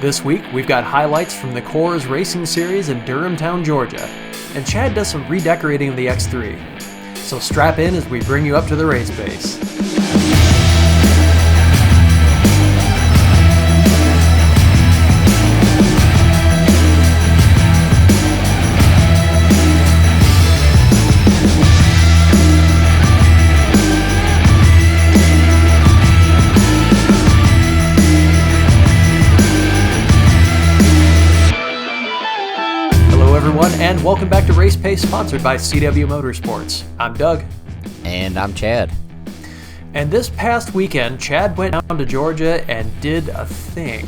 This week, we've got highlights from the Coors Racing Series in Durhamtown, Georgia, and Chad does some redecorating of the X3. So strap in as we bring you up to the race pace. And welcome back to Race Pace, sponsored by CW Motorsports. I'm Doug. And I'm Chad. And this past weekend, Chad went down to Georgia and did a thing.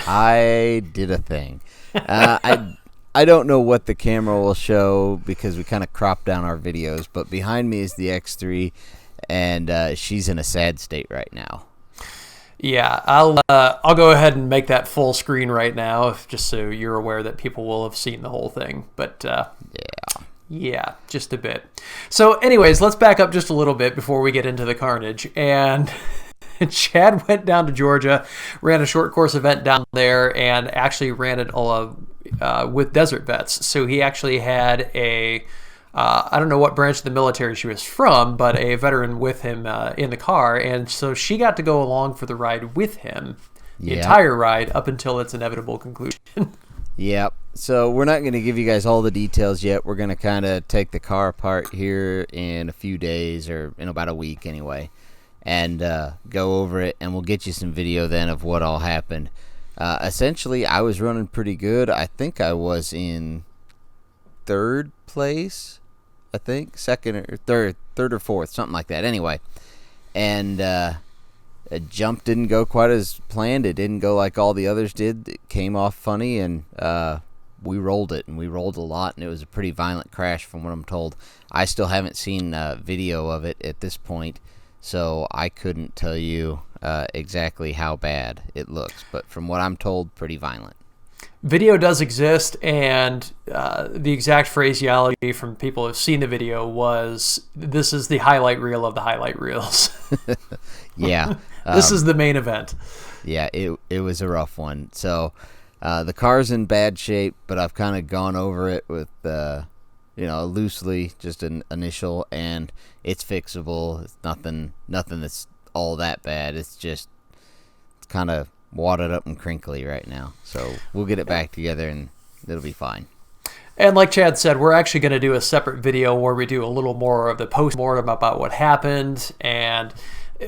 I did a thing. I don't know what the camera will show because we kind of cropped down our videos, but behind me is the X3, and she's in a sad state right now. Yeah, I'll go ahead and make that full screen right now, just so you're aware that people will have seen the whole thing. But yeah, just a bit. So anyways, let's back up just a little bit before we get into the carnage. And Chad went down to Georgia, ran a short course event down there, and actually ran it with desert vets. So he actually had I don't know what branch of the military she was from, but a veteran with him in the car. And so she got to go along for the ride with him, the entire ride, up until its inevitable conclusion. Yep. So we're not going to give you guys all the details yet. We're going to kind of take the car apart here in a few days, or in about a week anyway, and go over it, and we'll get you some video then of what all happened. Essentially, I was running pretty good. I think I was in third place, second or third or fourth, something like that. Anyway, and a jump didn't go quite as planned. It didn't go like all the others did. It came off funny, and we rolled it, and we rolled a lot, and it was a pretty violent crash from what I'm told. I still haven't seen video of it at this point, so I couldn't tell you exactly how bad it looks, but from what I'm told, pretty violent. Video does exist, and the exact phraseology from people who have seen the video was, this is the highlight reel of the highlight reels. Yeah. This is the main event. Yeah, it was a rough one. So the car's in bad shape, but I've kind of gone over it with loosely, just an initial, and it's fixable. It's nothing that's all that bad. It's kind of wadded up and crinkly right now. So we'll get it back together, and it'll be fine. And like Chad said, we're actually going to do a separate video where we do a little more of the post-mortem about what happened, and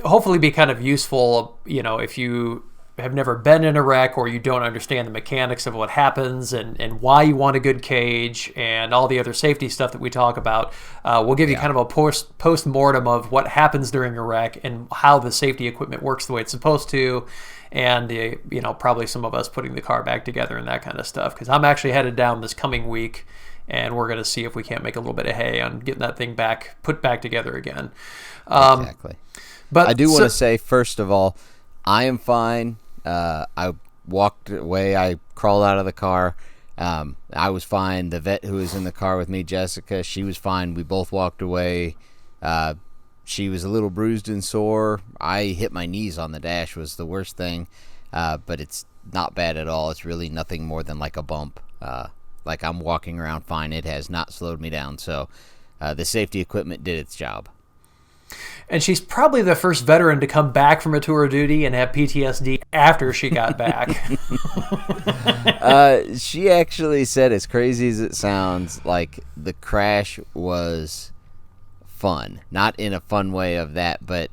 hopefully be kind of useful, if you have never been in a wreck or you don't understand the mechanics of what happens and why you want a good cage and all the other safety stuff that we talk about. We'll give you kind of a post-mortem of what happens during a wreck and how the safety equipment works the way it's supposed to, and probably some of us putting the car back together and that kind of stuff, because I'm actually headed down this coming week, and we're going to see if we can't make a little bit of hay on getting that thing put back together again. Exactly. But I do want to say, first of all, I am fine. I walked away. I crawled out of the car. I was fine. The vet who was in the car with me, Jessica, she was fine. We both walked away. She was a little bruised and sore. I hit my knees on the dash, was the worst thing. But it's not bad at all. It's really nothing more than like a bump. Like, I'm walking around fine. It has not slowed me down. So the safety equipment did its job. And she's probably the first veteran to come back from a tour of duty and have PTSD after she got back. She actually said, as crazy as it sounds, like the crash was fun. Not in a fun way of that, but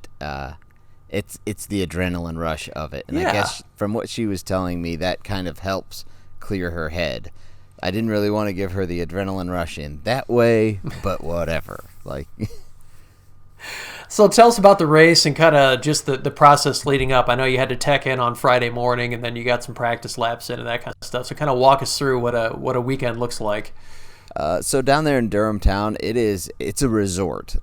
it's the adrenaline rush of it. And I guess from what she was telling me, that kind of helps clear her head. I didn't really want to give her the adrenaline rush in that way, but whatever. So tell us about the race and kind of just the process leading up. I know you had to tech in on Friday morning, and then you got some practice laps in and that kind of stuff. So kind of walk us through what a weekend looks like. So down there in Durhamtown, it's a resort.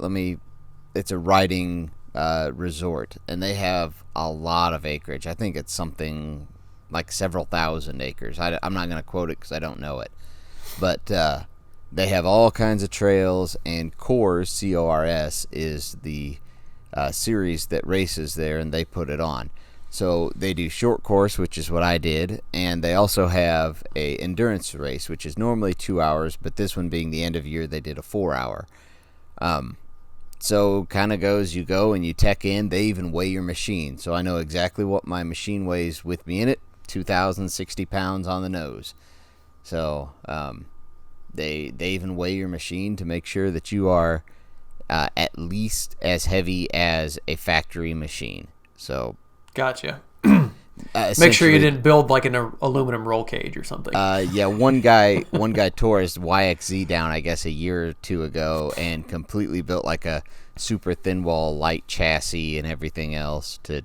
It's a riding resort, and they have a lot of acreage. I think it's something like several thousand acres. I'm not going to quote it because I don't know it. But they have all kinds of trails, and Coors, C-O-R-S, is the series that races there, and they put it on. So they do short course, which is what I did, and they also have a endurance race, which is normally 2 hours, but this one being the end of year, they did a 4 hour. So kind of goes, you go and you tech in. They even weigh your machine, so I know exactly what my machine weighs with me in it, 2,060 pounds on the nose. So they even weigh your machine to make sure that you are at least as heavy as a factory machine. So gotcha. Make sure you didn't build like an aluminum roll cage or something. Yeah, one guy tore his YXZ down, I guess, a year or two ago, and completely built like a super thin wall light chassis and everything else to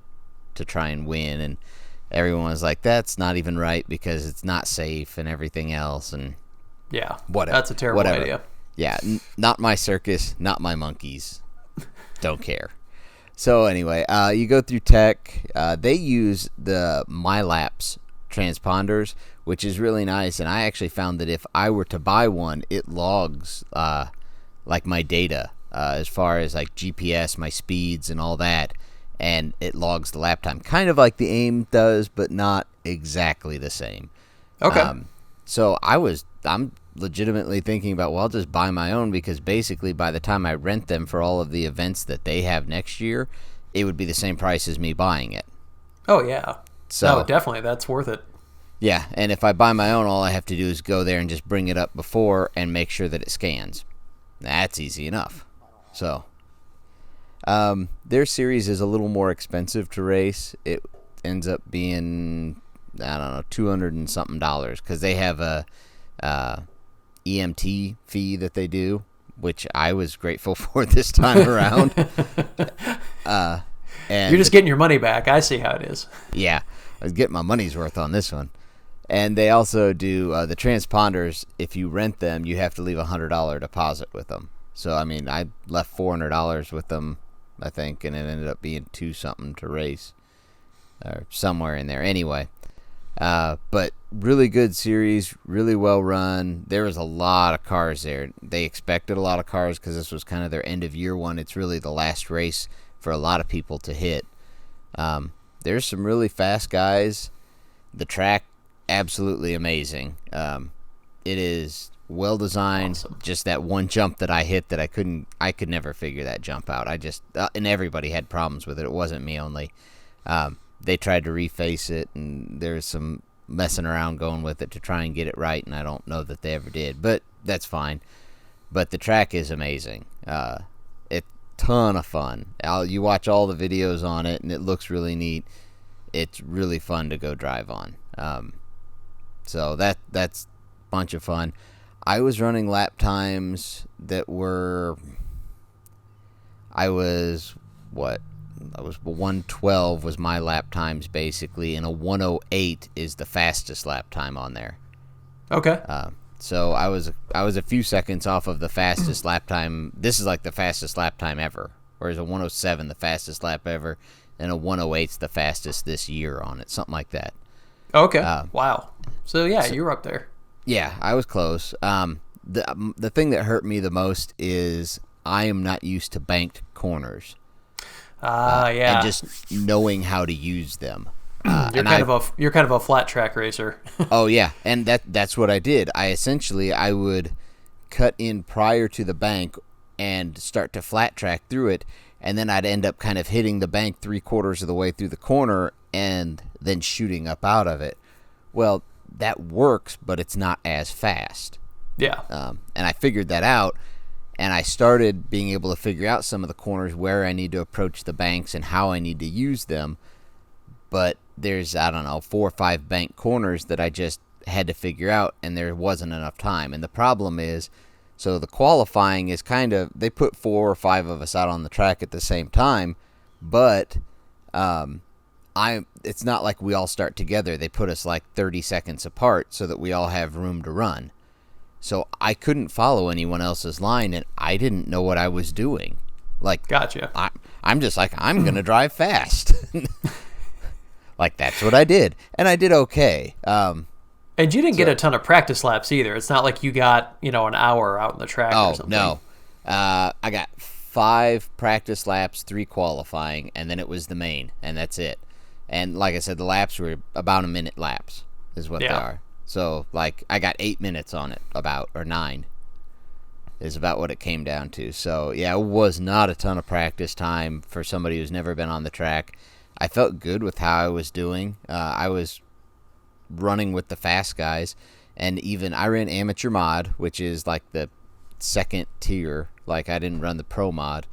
try and win. And everyone was like, "That's not even right because it's not safe and everything else." And yeah, whatever. That's a terrible idea. Yeah, not my circus, not my monkeys. Don't care. So anyway, you go through tech. They use the MyLapse transponders, which is really nice. And I actually found that if I were to buy one, it logs like my data as far as like GPS, my speeds, and all that, and it logs the lap time, kind of like the AIM does, but not exactly the same. Okay. So I'm legitimately thinking about, well, I'll just buy my own, because basically by the time I rent them for all of the events that they have next year, it would be the same price as me buying it. Oh, yeah. So, no, definitely. That's worth it. Yeah, and if I buy my own, all I have to do is go there and just bring it up before and make sure that it scans. That's easy enough. So, their series is a little more expensive to race. It ends up being, I don't know, $200 and something, because they have a EMT fee that they do, which I was grateful for this time around. And you're just getting your money back. I see how it is. Yeah, I was getting my money's worth on this one. And they also do the transponders. If you rent them, you have to leave a $100 deposit with them. So I mean, I left $400 with them, I think, and it ended up being $2 something to race, or somewhere in there. Anyway. But really good series, really well run. There was a lot of cars there. They expected a lot of cars because this was kind of their end of year one. It's really the last race for a lot of people to hit. There's some really fast guys. The track, absolutely amazing. It is well designed. Awesome. Just that one jump that I hit that I could never figure that jump out. And everybody had problems with it. It wasn't me only. They tried to reface it, and there's some messing around going with it to try and get it right, and I don't know that they ever did, but that's fine. But the track is amazing. It's ton of fun. You watch all the videos on it, and it looks really neat. It's really fun to go drive on. So that's a bunch of fun. I was running lap times that were... I was 112 was my lap times basically, and a 108 is the fastest lap time on there. Okay. So I was a few seconds off of the fastest lap time. This is like the fastest lap time ever. Whereas a 107 the fastest lap ever, and a 108's the fastest this year on it, something like that. Okay. Wow. So yeah, you were up there. Yeah, I was close. The thing that hurt me the most is I am not used to banked corners. Yeah. And just knowing how to use them. You're kind of a flat track racer. Oh yeah, and that's what I did. I would cut in prior to the bank and start to flat track through it, and then I'd end up kind of hitting the bank 3/4 of the way through the corner and then shooting up out of it. Well, that works, but it's not as fast. Yeah. And I figured that out. And I started being able to figure out some of the corners where I need to approach the banks and how I need to use them. But there's, 4 or 5 bank corners that I just had to figure out, and there wasn't enough time. And the problem is, so the qualifying is kind of, they put 4 or 5 of us out on the track at the same time, but it's not like we all start together. They put us like 30 seconds apart so that we all have room to run. So I couldn't follow anyone else's line, and I didn't know what I was doing. Like, gotcha. I'm just like, I'm going to drive fast. Like, that's what I did. And I did okay. And you didn't get a ton of practice laps either. It's not like you got, an hour out in the track or something. No. I got 5 practice laps, 3 qualifying, and then it was the main, and that's it. And like I said, the laps were about a minute laps is what they are. So, like, I got 8 minutes on it, or 9 is about what it came down to. So, yeah, it was not a ton of practice time for somebody who's never been on the track. I felt good with how I was doing. I was running with the fast guys, and even I ran amateur mod, which is like the second tier. Like, I didn't run the pro mod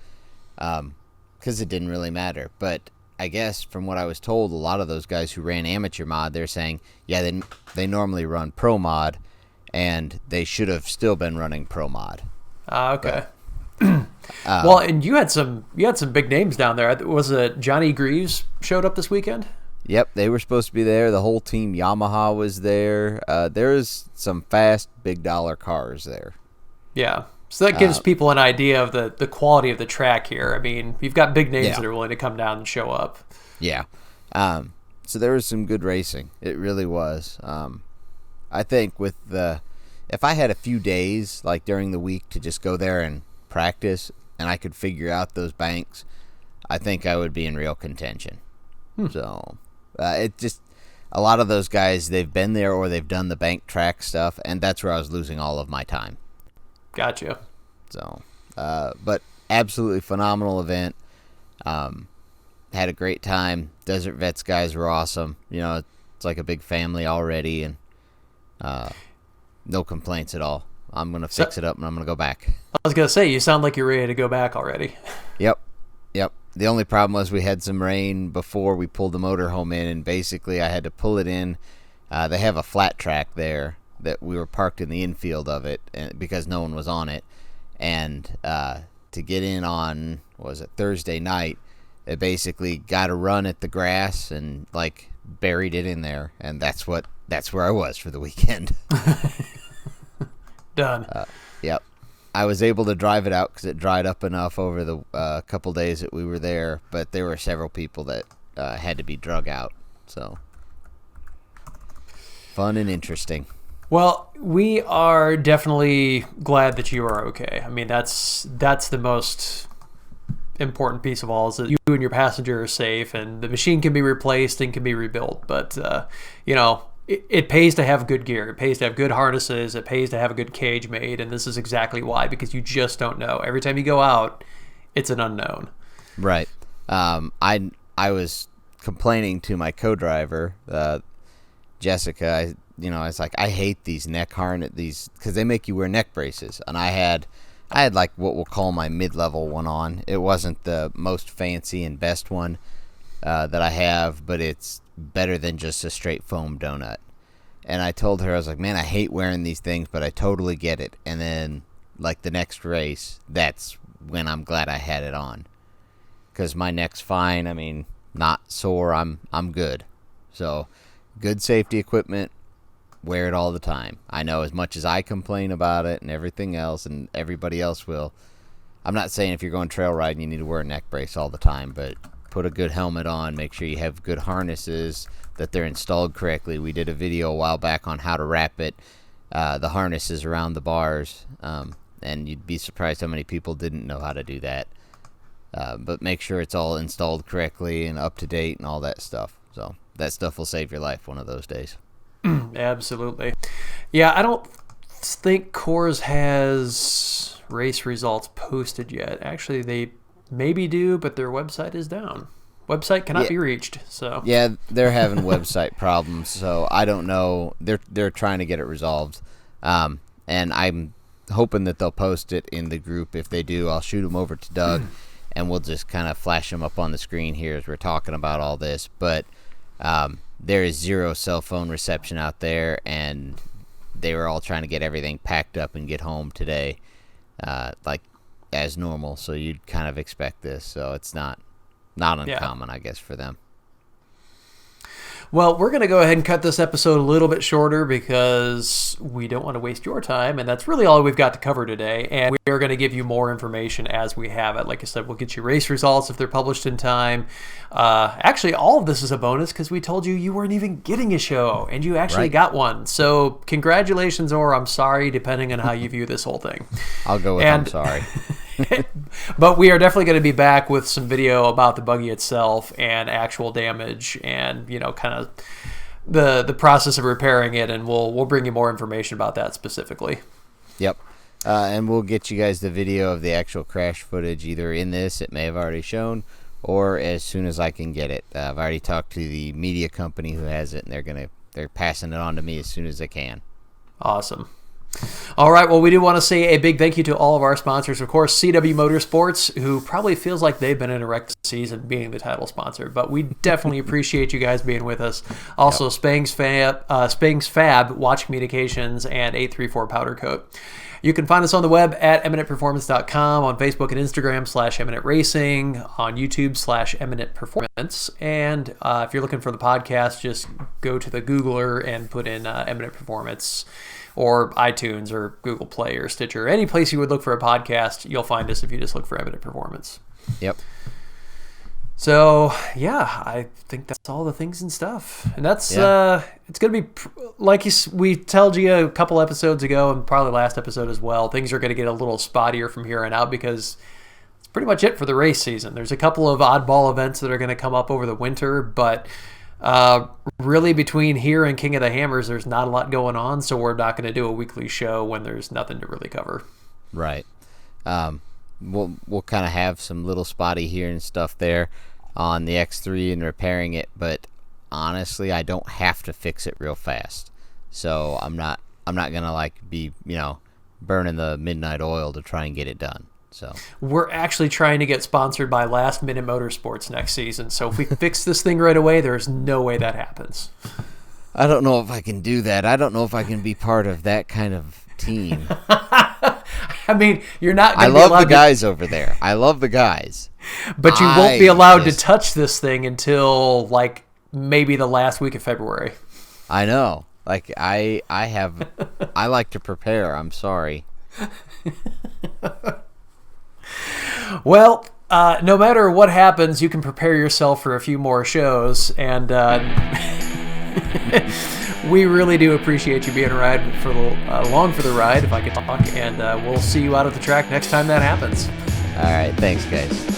because it didn't really matter. But I guess from what I was told, a lot of those guys who ran amateur mod, they're saying, yeah, they normally run pro mod, and they should have still been running pro mod. Okay. Well, and you had some big names down there. Was it Johnny Greaves showed up this weekend? Yep, they were supposed to be there. The whole team Yamaha was there. There's some fast, big dollar cars there. Yeah. So that gives people an idea of the quality of the track here. I mean, you've got big names that are willing to come down and show up. Yeah. So there was some good racing. It really was. I think if I had a few days, like during the week, to just go there and practice, and I could figure out those banks, I think I would be in real contention. So it just, a lot of those guys, they've been there or they've done the bank track stuff, and that's where I was losing all of my time. Gotcha. So, but absolutely phenomenal event. Had a great time. Desert Vets guys were awesome. It's like a big family already, and no complaints at all. I'm going to fix it up, and I'm going to go back. I was going to say, you sound like you're ready to go back already. Yep. The only problem was we had some rain before we pulled the motorhome in, and basically I had to pull it in. They have a flat track there that we were parked in the infield of it because no one was on it. And to get in on, Thursday night, it basically got a run at the grass and, like, buried it in there. And that's where I was for the weekend. Done. Yep. I was able to drive it out because it dried up enough over the couple days that we were there, but there were several people that had to be drug out. So, fun and interesting. Well, we are definitely glad that you are okay. I mean, that's the most important piece of all, is that you and your passenger are safe, and the machine can be replaced and can be rebuilt. But, it pays to have good gear. It pays to have good harnesses. It pays to have a good cage made, and this is exactly why, because you just don't know. Every time you go out, it's an unknown. Right. I was complaining to my co-driver, Jessica. I was like, I hate these neck harness, because they make you wear neck braces, and I had like what we'll call my mid-level one on. It wasn't the most fancy and best one that I have, but it's better than just a straight foam donut. And I told her, I was like, man, I hate wearing these things, but I totally get it. And then, like, the next race, that's when I'm glad I had it on, because my neck's fine. I mean, not sore. I'm good. So, good safety equipment. Wear it all the time. I know as much as I complain about it and everything else, and everybody else will. I'm not saying if you're going trail riding you need to wear a neck brace all the time, but put a good helmet on. Make sure you have good harnesses, that they're installed correctly. We did a video a while back on how to wrap the harnesses around the bars, and you'd be surprised how many people didn't know how to do that. But make sure it's all installed correctly and up to date and all that stuff. So that stuff will save your life one of those days. Absolutely. Yeah, I don't think Coors has race results posted yet. Actually, they maybe do, but their website is down. Website cannot be reached. So yeah, they're having website problems. So I don't know. They're trying to get it resolved, and I'm hoping that they'll post it in the group. If they do, I'll shoot them over to Doug, and we'll just kind of flash them up on the screen here as we're talking about all this. But there is zero cell phone reception out there, and they were all trying to get everything packed up and get home today, like as normal. So you'd kind of expect this. So it's not uncommon, I guess, for them. Well, we're going to go ahead and cut this episode a little bit shorter because we don't want to waste your time, and that's really all we've got to cover today. And we are going to give you more information as we have it. Like I said, we'll get you race results if they're published in time. Actually, all of this is a bonus because we told you weren't even getting a show, and you actually got one. So congratulations, or I'm sorry, depending on how you view this whole thing. I'll go with I'm sorry. But we are definitely going to be back with some video about the buggy itself and actual damage and, kind of the process of repairing it, and we'll bring you more information about that specifically. Yep. And we'll get you guys the video of the actual crash footage either in this, it may have already shown, or as soon as I can get it. I've already talked to the media company who has it, and they're passing it on to me as soon as they can. Awesome. All right, well, we do want to say a big thank you to all of our sponsors. Of course, CW Motorsports, who probably feels like they've been in a wreck season being the title sponsor, but we definitely appreciate you guys being with us. Also, Spang's Fab, Watch Communications, and 834 Powder Coat. You can find us on the web at eminentperformance.com, on Facebook and Instagram /Eminent Racing, on YouTube /Eminent Performance. And if you're looking for the podcast, just go to the Googler and put in Eminent Performance, or iTunes or Google Play or Stitcher. Any place you would look for a podcast, you'll find us if you just look for Eminent Performance. Yep. So, yeah, I think that's all the things and stuff. And that's, it's going to be, like we told you a couple episodes ago, and probably last episode as well, things are going to get a little spottier from here on out because it's pretty much it for the race season. There's a couple of oddball events that are going to come up over the winter, but really between here and King of the Hammers, there's not a lot going on, so we're not going to do a weekly show when there's nothing to really cover. Right. We'll kind of have some little spotty here and stuff there on the X3 and repairing it, but honestly, I don't have to fix it real fast. So I'm not gonna be burning the midnight oil to try and get it done. So we're actually trying to get sponsored by Last Minute Motorsports next season. So if we fix this thing right away, there's no way that happens. I don't know if I can do that. I don't know if I can be part of that kind of team. I mean, you're not going to be allowed. I love the guys over there. I love the guys. But you won't be allowed to touch this thing until maybe the last week of February. I know. I like to prepare. I'm sorry. Well, no matter what happens, you can prepare yourself for a few more shows, and we really do appreciate you being along for the ride, if I can talk, and we'll see you out at the track next time that happens. All right, thanks, guys.